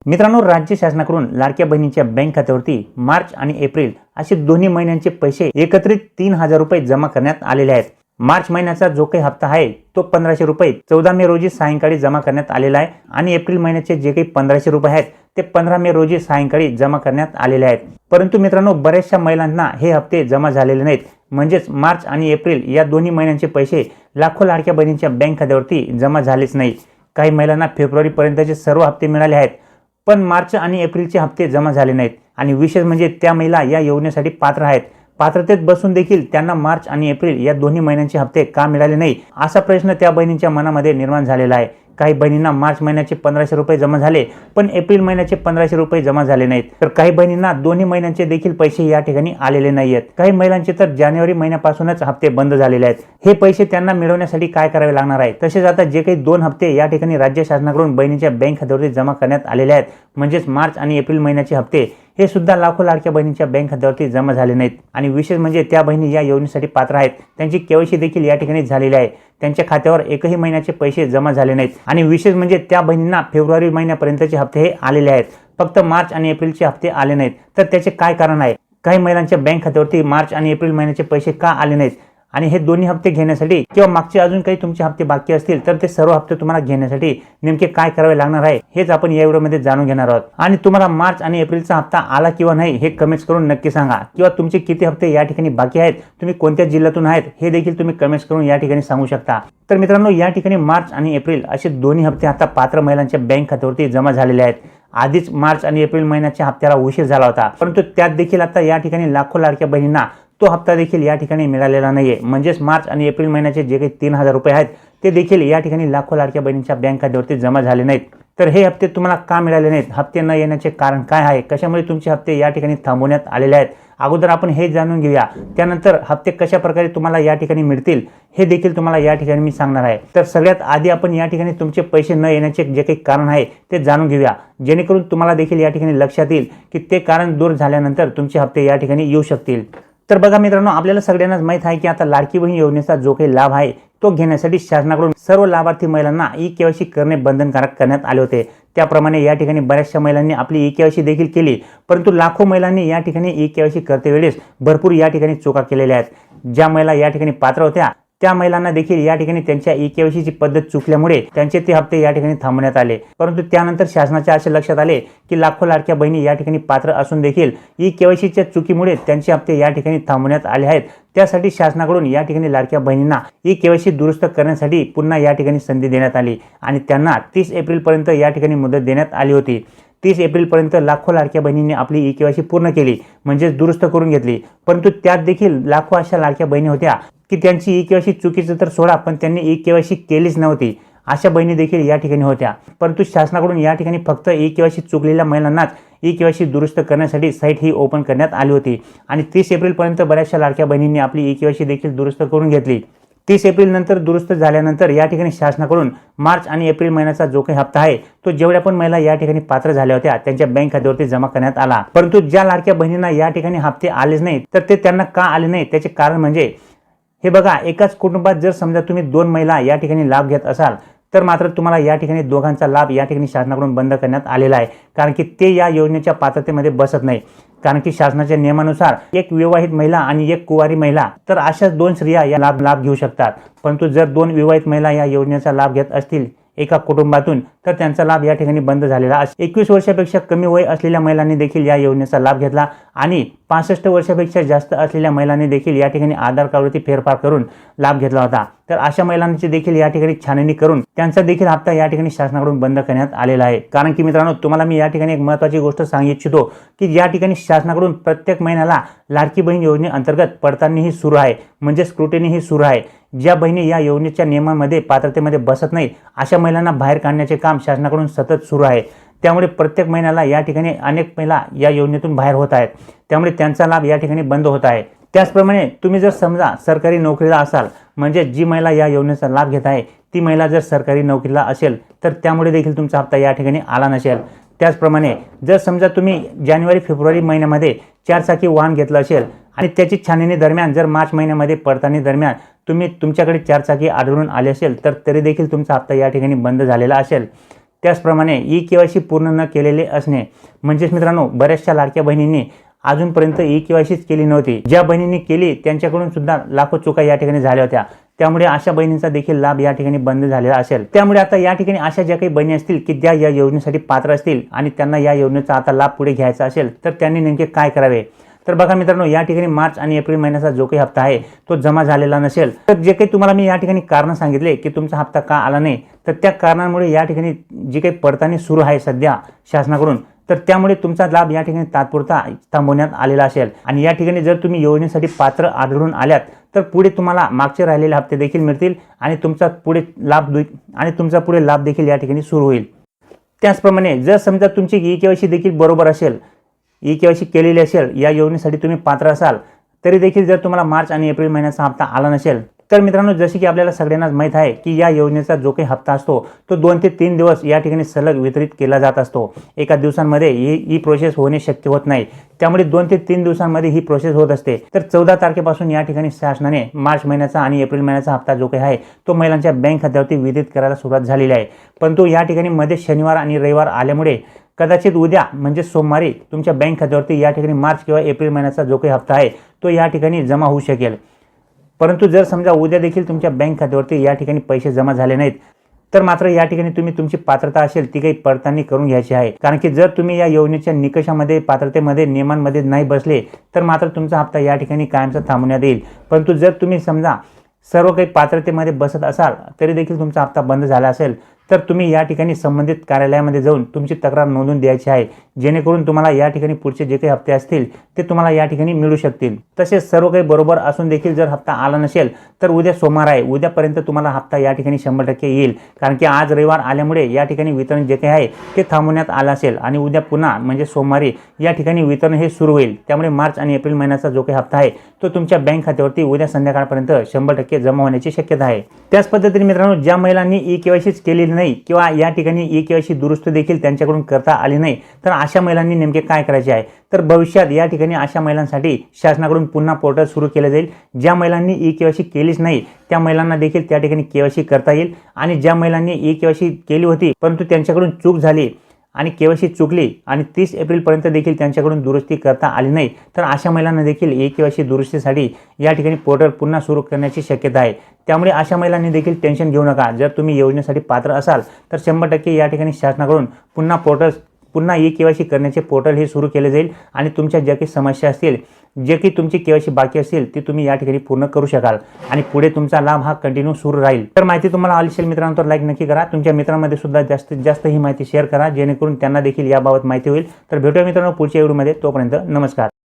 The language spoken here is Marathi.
मित्रांनो, राज्य शासनाकडून लाडक्या बहिणीच्या बँक खात्यावरती मार्च आणि एप्रिल असे दोन्ही महिन्यांचे पैसे एकत्रित 3000 रुपये जमा करण्यात आलेले आहेत। मार्च महिन्याचा जो काही हप्ता आहे तो 1500 रुपये 14 मे रोजी सायंकाळी जमा करण्यात आलेला आहे आणि एप्रिल महिन्याचे जे काही 1500 रुपये आहेत ते 15 मे रोजी सायंकाळी जमा करण्यात आलेले आहेत। परंतु मित्रांनो, बऱ्याचशा महिलांना हे हप्ते जमा झालेले नाहीत, म्हणजेच मार्च आणि एप्रिल या दोन्ही महिन्यांचे पैसे लाखो लाडक्या बहिणींच्या बँक खात्यावरती जमा झालेच नाही। काही महिलांना फेब्रुवारी पर्यंतचे सर्व हप्ते मिळाले आहेत, पण मार्च आणि एप्रिलचे हप्ते जमा झाले नाहीत आणि विशेष म्हणजे त्या महिला या योजनेसाठी पात्र आहेत। पात्रतेत बसून देखील त्यांना मार्च आणि एप्रिल या दोन्ही महिन्यांचे हप्ते का मिळाले नाही, असा प्रश्न त्या बहिणींच्या मनामध्ये निर्माण झालेला आहे। काही बहिणींना मार्च महिन्याचे 1500 रुपये जमा झाले, पण एप्रिल महिन्याचे 1500 रुपये जमा झाले नाहीत। तर काही बहिणींना दोन्ही महिन्यांचे देखील पैसे या ठिकाणी आलेले नाहीयेत। काही महिलांचे तर जानेवारी महिन्यापासूनच हप्ते बंद झालेले आहेत। हे पैसे त्यांना मिळवण्यासाठी काय करावे लागणार आहे? तसेच आता जे काही 2 हप्ते या ठिकाणी राज्य शासनाकडून बहिणीच्या बँक खात्यावरती जमा करण्यात आलेले आहेत, म्हणजेच मार्च आणि एप्रिल महिन्याचे हप्ते, हे सुद्धा लाखो लाडक्या बहिणींच्या बँक खात्यावरती जमा झाले नाहीत आणि विशेष म्हणजे त्या बहिणी या योजनेसाठी पात्र आहेत, त्यांची केवायसी देखील या ठिकाणी झालेली आहे। त्यांच्या खात्यावर एकही महिन्याचे पैसे जमा झाले नाहीत आणि विशेष म्हणजे त्या बहिणींना फेब्रुवारी महिन्यापर्यंतचे हप्ते हे आलेले आहेत, फक्त मार्च आणि एप्रिलचे हप्ते आले नाहीत। तर त्याचे काय कारण आहे? काही महिलांच्या बँक खात्यावरती मार्च आणि एप्रिल महिन्याचे पैसे का आले नाहीत आणि हे दोन्ही हप्ते घेण्यासाठी किंवा मागचे अजून काही तुमचे हप्ते बाकी असतील तर ते सर्व हप्ते तुम्हाला घेण्यासाठी नेमके काय करावे लागणार आहे हेच आपण या व्हिडिओमध्ये जाणून घेणार आहोत। आणि तुम्हाला मार्च आणि एप्रिलचा हप्ता आला किंवा नाही हे कमेंट्स करून नक्की सांगा, किंवा तुमचे किती हप्ते या ठिकाणी बाकी आहेत, तुम्ही कोणत्या जिल्ह्यातून आहेत हे देखील तुम्ही कमेंट्स करून या ठिकाणी सांगू शकता। तर मित्रांनो, या ठिकाणी मार्च आणि एप्रिल असे दोन्ही हप्ते आता पात्र महिलांच्या बँक खात्यावरती जमा झालेले आहेत। आधीच मार्च आणि एप्रिल महिन्याच्या हप्त्याला उशीर झाला होता, परंतु त्यात देखील आता या ठिकाणी लाखो लाडक्या बहिणींना तो हप्ता देखील या ठिकाणी मिळालेला नाहीये। म्हणजेच मार्च आणि एप्रिल महिन्याचे जे काही 3000 रुपये आहेत ते देखील या ठिकाणी लाखो लाडक्या बहिणींच्या बँक खात्यावरती जमा झाले नाहीत। तर हे हप्ते तुम्हाला का मिळाले नाहीत? हप्ते न येण्याचे कारण काय आहे? कशामुळे तुमचे हप्ते या ठिकाणी थांबवण्यात आलेले आहेत? अगोदर आपण हे जाणून घेऊया, त्यानंतर हप्ते कशा प्रकारे तुम्हाला या ठिकाणी मिळतील हे देखील तुम्हाला या ठिकाणी मी सांगणार आहे। तर सगळ्यात आधी आपण या ठिकाणी तुमचे पैसे न येण्याचे जे काही कारण आहे ते जाणून घेऊया, जेणेकरून तुम्हाला देखील या ठिकाणी लक्षात येईल की ते कारण दूर झाल्यानंतर तुमचे हप्ते या ठिकाणी येऊ शकतील। तर बघा मित्रांनो, आपल्याला सगळ्यांनाच माहित आहे की आता लाडकी बहीण योजनेचा जो काही लाभ आहे तो घेण्यासाठी शासनाकडून सर्व लाभार्थी महिलांना ई-केवायसी करणे बंधनकारक करण्यात आले होते। त्याप्रमाणे या ठिकाणी बऱ्याचशा महिलांनी आपली ई-केवायसी देखील केली, परंतु लाखो महिलांनी या ठिकाणी ई-केवायसी करते वेळेस भरपूर या ठिकाणी चुका केलेल्या आहेत। ज्या महिला या ठिकाणी पात्र होत्या त्या महिलांना देखील या ठिकाणी त्यांच्या ई-केवायसीची पद्धत चुकल्यामुळे त्यांचे ते हप्ते या ठिकाणी थांबवण्यात आले। परंतु त्यानंतर शासनाच्या असे लक्षात आले की लाखो लाडक्या बहिणी या ठिकाणी पात्र असून देखील ई-केवायसीच्या चुकीमुळे त्यांचे हप्ते या ठिकाणी थांबवण्यात आले आहेत। त्यासाठी शासनाकडून या ठिकाणी लाडक्या बहिणींना ई-केवायसी दुरुस्त करण्यासाठी पुन्हा या ठिकाणी संधी देण्यात आली आणि त्यांना 30 एप्रिल पर्यंत या ठिकाणी मुदत देण्यात आली होती। 30 एप्रिल पर्यंत लाखो लाडक्या बहिणींनी आपली ई-केवायसी पूर्ण केली, म्हणजे दुरुस्त करून घेतली। परंतु त्यात देखील लाखो अशा लाडक्या बहिणी होत्या की त्यांची ई-केवायसी चुकीचं तर सोडा, पण त्यांनी ई-केवायसी केलीच नव्हती। अशा बहिणी देखील या ठिकाणी होत्या, परंतु शासनाकडून या ठिकाणी फक्त ई-केवायसी चुकलेल्या महिलांनाच ई-केवायसी दुरुस्त करण्यासाठी साईट ही ओपन करण्यात आली होती आणि 30 एप्रिल पर्यंत बऱ्याचशा लाडक्या बहिणींनी आपली ई-केवायसी देखील दुरुस्त करून घेतली। 30 एप्रिल नंतर दुरुस्त झाल्यानंतर या ठिकाणी शासनाकडून मार्च आणि एप्रिल महिन्याचा जो काही हप्ता आहे तो जेवढ्या पण महिला या ठिकाणी पात्र झाल्या होत्या त्यांच्या बँक खात्यावरती जमा करण्यात आला। परंतु ज्या लाडक्या बहिणींना या ठिकाणी हप्ते आलेच नाही तर ते त्यांना का आले नाही त्याचे कारण म्हणजे हे बघा, एकाच कुटुंबात जर समजा तुम्ही 2 महिला या ठिकाणी लाभ घेत असाल तर मात्र तुम्हाला या ठिकाणी दोघांचा लाभ या ठिकाणी शासनाकडून बंद करण्यात आलेला आहे, कारण की ते या योजनेच्या पात्रतेमध्ये बसत नाही। कारण की शासनाच्या नियमानुसार एक विवाहित महिला आणि एक कुवारी महिला, तर अशाच 2 स्त्रिया या लाभ घेऊ शकतात। परंतु जर 2 विवाहित महिला या योजनेचा लाभ घेत असतील एका कुटुंबातून तर त्यांचा लाभ या ठिकाणी बंद झालेला आहे। 21 वर्षापेक्षा कमी वय असलेल्या महिलांनी देखील या योजनेचा लाभ घेतला आणि 65 वर्षापेक्षा जास्त असलेल्या महिलांनी देखील या ठिकाणी आधार कार्डवरती फेरफार करून लाभ घेतला होता। तर अशा महिलांची देखील या ठिकाणी छाननी करून त्यांचा देखील हप्ता या ठिकाणी शासनाकडून बंद करण्यात आलेला आहे। कारण की मित्रांनो, तुम्हाला मी या ठिकाणी एक महत्त्वाची गोष्ट सांगू इच्छितो की या ठिकाणी शासनाकडून प्रत्येक महिन्याला लाडकी बहीण योजनेअंतर्गत पडताळणी सुरू आहे, म्हणजे स्क्रुटिनी ही सुरू आहे। ज्या बहिणी या योजनेच्या नियमांमध्ये पात्रतेमध्ये बसत नाही अशा महिलांना बाहेर काढण्याचे काम शासनाकडून सतत सुरू आहे। त्यामुळे प्रत्येक महिन्याला या ठिकाणी अनेक महिला या योजनेतून बाहेर होत आहेत, त्यामुळे त्यांचा लाभ या ठिकाणी बंद होत आहे। त्याचप्रमाणे तुम्ही जर समजा सरकारी नोकरीला असाल, म्हणजे जी महिला या योजनेचा लाभ घेत आहे ती महिला जर सरकारी नोकरीला असेल तर त्यामुळे देखील तुमचा हप्ता या ठिकाणी आला नसेल। त्याचप्रमाणे जर समजा तुम्ही जानेवारी फेब्रुवारी महिन्यामध्ये 4 चाकी वाहन घेतलं असेल आणि त्याची छाननी दरम्यान जर मार्च महिन्यामध्ये पडताळणी दरम्यान तुमच्याकडे 4 चाकी आढळून आले असेल तर तरी देखील तुमचा हप्ता या ठिकाणी बंद झालेला असेल। त्याचप्रमाणे ई केवायसी पूर्ण न केलेले असणे, म्हणजेच मित्रांनो बऱ्याचशा लाडक्या बहिणींनी अजूनपर्यंत ई केवायसीच केली नव्हती. ज्या बहिणींनी केली त्यांच्याकडून सुद्धा लाखो चुका या ठिकाणी झाल्या होत्या. त्यामुळे अशा बहिणींचा देखील लाभ या ठिकाणी बंद झालेला असेल. त्यामुळे आता या ठिकाणी अशा ज्या काही बहिणी असतील की ज्या या योजनेसाठी पात्र असतील आणि त्यांना या योजनेचा आता लाभ पुढे घ्यायचा असेल तर त्यांनी नेमके काय करावे. तर बघा मित्रांनो, या ठिकाणी मार्च आणि एप्रिल महिन्याचा जो काही हप्ता आहे तो जमा झालेला नसेल तर जे काही तुम्हाला मी या ठिकाणी कारण सांगितले की तुमचा हप्ता का आला नाही, तर त्या कारणांमुळे या ठिकाणी जी काही पडताळणी सुरू आहे सध्या शासनाकडून, तर त्यामुळे तुमचा लाभ या ठिकाणी तात्पुरता थांबवण्यात आलेला असेल. आणि या ठिकाणी जर तुम्ही योजनेसाठी पात्र आढळून आल्यात तर पुढे तुम्हाला मागचे राहिलेले हप्ते देखील मिळतील आणि तुमचा पुढे लाभ देखील या ठिकाणी सुरू होईल. त्याचप्रमाणे जर समजा तुमची ई केवायसी देखील बरोबर असेल, ई केवायसी केलेली असेल, या योजनेसाठी तुम्ही पात्र असाल, तरी देखील जर तुम्हाला मार्च आणि एप्रिल महिन्याचा हप्ता आला नसेल तर मित्रांनो, जसे की आपल्याला सगळ्यांनाच माहीत आहे की या योजनेचा जो काही हप्ता असतो तो 2 ते 3 दिवस या ठिकाणी सलग वितरित केला जात असतो. एका दिवसांमध्ये ही प्रोसेस होणे शक्य होत नाही. त्यामुळे 2 ते 3 दिवसांमध्ये ही प्रोसेस होत असते. तर 14 तारखेपासून या ठिकाणी शासनाने मार्च महिन्याचा आणि एप्रिल महिन्याचा हप्ता जो काही आहे तो महिलांच्या बँक खात्यावरती वितरित करायला सुरुवात झालेली आहे. परंतु या ठिकाणी मध्ये शनिवार आणि रविवार आल्यामुळे कदाचित उद्या म्हणजे सोमवारी तुमच्या बँक खात्यावरती या ठिकाणी मार्च किंवा एप्रिल महिन्याचा जो काही हप्ता आहे तो या ठिकाणी जमा होऊ शकेल. परंतु जर समजा उद्या देखील तुमच्या बँक खात्यावरती या ठिकाणी पैसे जमा झाले नाहीत तर मात्र या ठिकाणी तुम्ही तुमची पात्रता असेल ती काही पडताळणी करून घ्यायची आहे. कारण की जर तुम्ही या योजनेच्या निकषामध्ये, पात्रतेमध्ये, नियमांमध्ये नाही बसले तर मात्र तुमचा हप्ता या ठिकाणी कायमचा थांबवण्यात येईल. परंतु जर तुम्ही समजा सर्व काही पात्रतेमध्ये बसत असाल तरी देखील तुमचा हप्ता बंद झाला असेल तर तुम्ही या ठिकाणी संबंधित कार्यालयामध्ये जाऊन तुमची तक्रार नोंदवून द्यायची आहे, जेणेकरून तुम्हाला या ठिकाणी पुढचे जे काही हप्ते असतील ते तुम्हाला या ठिकाणी मिळू शकतील. तसेच सर्व काही बरोबर असून देखील जर हप्ता आला नसेल तर उद्या सोमवार आहे, उद्यापर्यंत तुम्हाला हप्ता या ठिकाणी 100% येईल. कारण की आज रविवार आल्यामुळे या ठिकाणी वितरण जे काही आहे ते थांबवण्यात आलं असेल आणि उद्या पुन्हा म्हणजे सोमवारी या ठिकाणी वितरण हे सुरू होईल. त्यामुळे मार्च आणि एप्रिल महिन्याचा जो काही हप्ता आहे तो तुमच्या बँक खात्यावरती उद्या संध्याकाळपर्यंत 100% जमा होण्याची शक्यता आहे. त्याच पद्धतीने मित्रांनो, ज्या महिलांनी ई केवायसीच केलेली नाही किंवा या ठिकाणी ई केवायसी दुरुस्त देखील त्यांच्याकडून करता आली नाही तर अशा महिलांनी नेमके काय करायचे आहे. तर भविष्यात या ठिकाणी अशा महिलांसाठी शासनाकडून पुन्हा पोर्टल सुरू केले जाईल. ज्या महिलांनी ई केवायसी केलीच नाही त्या महिलांना देखील त्या ठिकाणी केवायसी करता येईल. आणि ज्या महिलांनी ई केवायसी केली होती परंतु त्यांच्याकडून चूक झाली आणि केवायसी चुकली आणि 30 एप्रिलपर्यंत देखील त्यांच्याकडून दुरुस्ती करता आली नाही तर अशा महिलांना देखील ई केवायसी दुरुस्तीसाठी या ठिकाणी पोर्टल पुन्हा सुरू करण्याची शक्यता आहे. त्यामुळे अशा महिलांनी देखील टेन्शन घेऊ नका. जर तुम्ही योजनेसाठी पात्र असाल तर 100% या ठिकाणी शासनाकडून पुन्हा ई केवायसी करण्याचे पोर्टल हे सुरू केले जाईल आणि तुमच्या ज्या काही समस्या असतील, जे की तुमची केवायसी बाकी असेल ती तुम्ही या ठिकाणी पूर्ण करू शकाल आणि पुढे तुमचा लाभ हा कंटिन्यू सुरू राहील. तर माहिती तुम्हाला आवडली असेल मित्रांनो तर लाईक नक्की करा. तुमच्या मित्रांमध्ये सुद्धा जास्तीत जास्त ही माहिती शेअर करा, जेणेकरून त्यांना देखील याबाबत माहिती होईल. तर भेटूया मित्रांनो पुढच्या व्हिडिओमध्ये. तोपर्यंत नमस्कार.